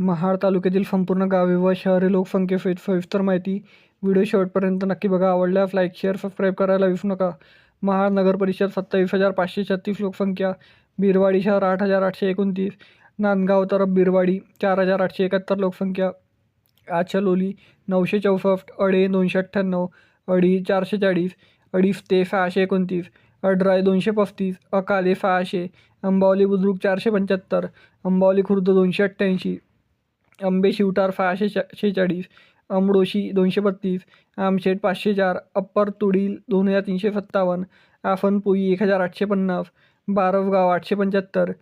महाड तालुक्यातील संपूर्ण गावे व शहरे लोकसंख्येसहित सविस्तर माहिती. व्हिडिओ शेवटपर्यंत नक्की बघा. आवडल्यास लाईक, शेअर, सबस्क्राईब करायला विसरू नका. महाड नगर परिषद 27,536 लोकसंख्या. बिरवाडी शहर 8,829. नांदगाव तरफ बिरवाडी 4,871 लोकसंख्या. आचलोली 964. अडे 298. अडी 440. अडीस्ते 629. अडराय 235. अकाले 600. अंबावली बुद्रुक 475. अंबावली खुर्द 288. आंबे शिवटार 646. अमडोशी 232. आमशेट 504. अप्पर तुडील 2,357. आफनपोई 1,850. बारवगाव 875.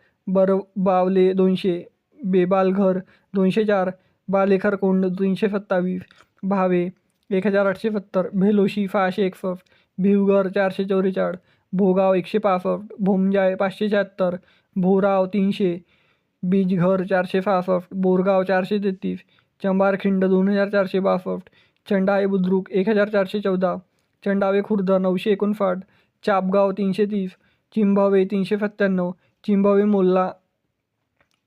बावले 200. बेबालघर 204. बालेखरकोंड 327. भावे 1,870. भेलोशी 661. भिवघर 444. भोगाव 165. भोमजाय 576. भोराव 300. बीजघर 466. बोरगाव 433. चंबारखिंड 2,462. चंडाळे बुद्रुक 1,414. चंडावे खुर्द 959. चापगाव 330. चिंभवे 397. चिंभवे मोल्ला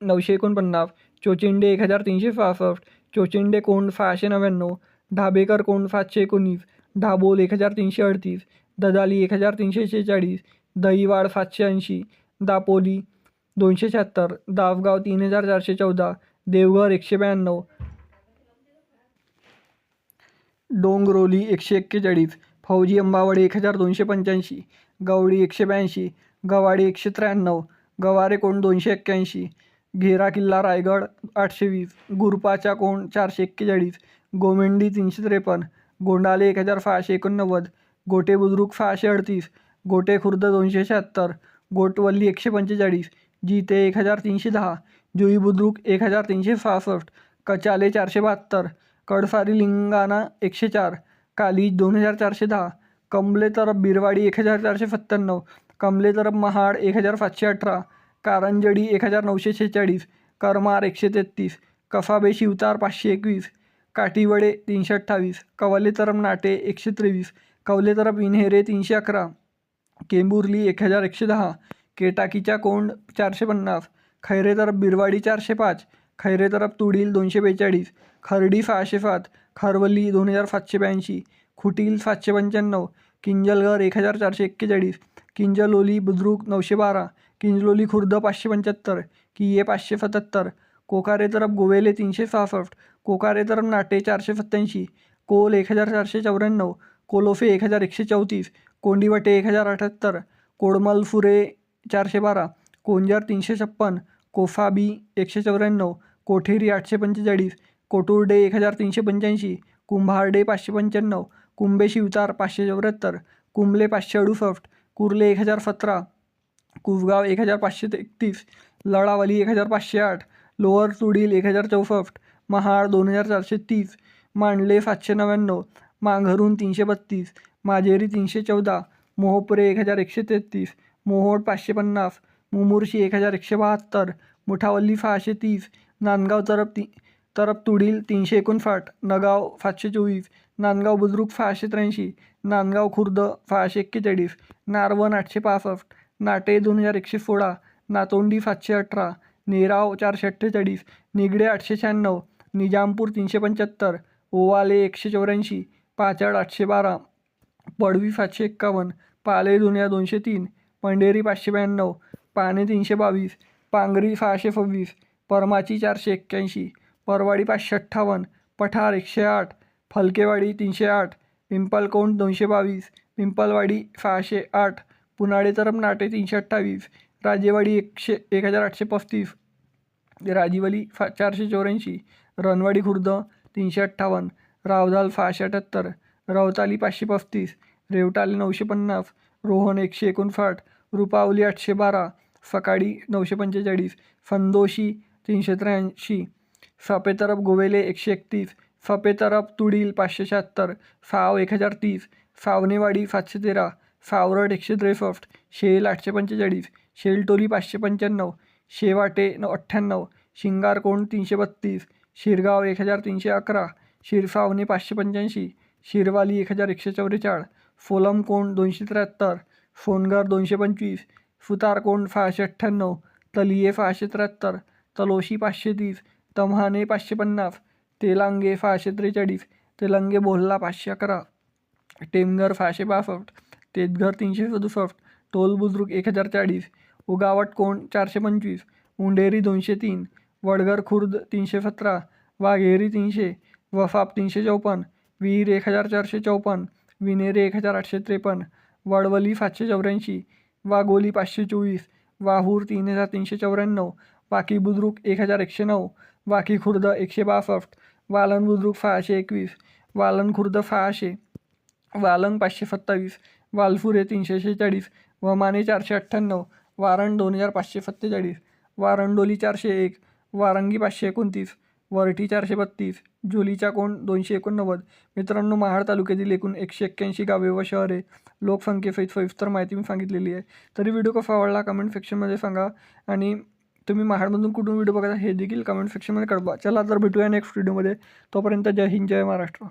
949. चोचिंडे 1,366. चोचिंडे कोंड 699. ढाबेकर कोंड 719. ढाबोल 1,338. ददाली 1,346. दहीवाड 780. दापोली 276. दासगाव 3,414. देवघर 192. डोंगरोली 141. फौजी अंबावडे 1,285. गवडी 182. गवाडी 193. गवारे कोंड 281. घेरा किल्ला रायगड 820. गुरपाचा कोंड 441. गोमेंडी 353. गोंडाले 1,689. गोटे बुद्रुक 638. गोटे खुर्द 276. गोटवल्ली 145. जीते 1,310. जुई बुद्रुक 1,366. कचाले 472. कडसारी लिंगाणा 104. कालीज 2,410. कमले तरफ बिरवाडी 1,497. कमले तरफ महाड 1,718. कारंजडी 1,946. करमार 133. कसाबे शिवतार 521. काठीवडे 328. कवले तरफ नाटे 123. कवले तरफ विन्हेरे 311. केंबुर्ली 1,110. केटाकीच्या कोंड 450. खैरे तरफ बिरवाडी 405. खैरे तरफ तुडील 242. खर्डी 607. खरवली 2,782. खुटील 795. किंजलघर 1,441. किंजलोली बुद्रुक 912. किंजलोली खुर्द 575. किये 577. कोकारे तरफ गोवेले 366. कोकारे तरफ नाटे 487. कोल 1,494. कोलोफे 1,134. कोंडिवटे 1,078. कोडमलफुरे 412. कोंजर 356. कोफाबी 194. कोठेरी 845. कोटुर्डे 1,385. कुंभारडे 595. कुंभे शिवतार 574. कुंबले 568. कुर्ले 1,017. कुसगाव 1,531. लळावली 1,508. लोअर तुडील 1,064. महाड 2,430. मांडले 799. मांघरून 332. माजेरी 314. मोहपरे 1,133. मोहोड 550. मुमुर्शी 1,172. मुठावल्ली 630. नांदगाव तरफ तुडील 359. नगाव 724. नांदगाव बुद्रुक 683. नांदगाव खुर्द 641. नारवण 865. नाटे 2,116. नातोंडी 718. नेराव 448. निगडे 896. निजामपूर 375. ओवाले 184. पाचड 812. पडवी 751. पाले 203. पंढेरी 592. पाने 322. पांगरी 626. परमाची 481. परवाडी 558. पठार 108. फलकेवाडी 308. पिंपलकोंड 222. पिंपलवाडी 608. पुनाडे तरफ नाटे 328. राजेवाडी 1,835. राजीवली 484. रणवाडी खुर्द 358. रावधाल 678. रवताली 535. रेवटाले 950. रोहन 159. रुपावली 812. सकाळी 945. फंदोशी 383. सपे तरफ गोवेले 131. सपे तरफ तुडील 576. साव 1,030. सावनेवाडी 713. सावरट 163. शेल 845. शेलटोली 595. शेवाटे 98. शिंगारकोंड 332. शिरगाव 1,311. शिरसावणे 585. शिरवाली 1,144. सोलमकोंड 273. सोनगर 225. सुतारकोंड 698. तलिये 673. तलोशी 530. तम्हाने 550, तेलांगे 643, तेलंगे बोहला 511, टेमघर 662, तेतघर 367, टोल बुद्रुक 1040, उगावट कोंड 425, उंडेरी 203, वडगर खुर्द 317, वाघेरी 300, वफाप 354, विहीर 1454, विनेरे 1853, वडवली 784, वाघोली 524, वाहूर 3394, वाकी बुद्रुक 1109, वाकी खुर्द 162, वालन बुद्रुक 621, वालन खुर्द 600, वालंग 527, वालफुरे 346, वमाने 498, वारण 2547, वारंडोली 401, वारंगी 529, वरठी 432, झुलीचा कोंड 289. मित्रांनो, महाड तालुक्यातील एकूण 181 गावे व शहरे लोकसंख्येसहित सविस्तर माहिती मी सांगितलेली आहे. तरी व्हिडिओ कसा आवडला कमेंट सेक्शनमध्ये सांगा आणि तुम्ही महाडमधून कुठून व्हिडिओ बघता हे देखील कमेंट सेक्शनमध्ये कळवा. चला तर भेटूया नेक्स्ट व्हिडिओमध्ये. तोपर्यंत जय हिंद जय महाराष्ट्र.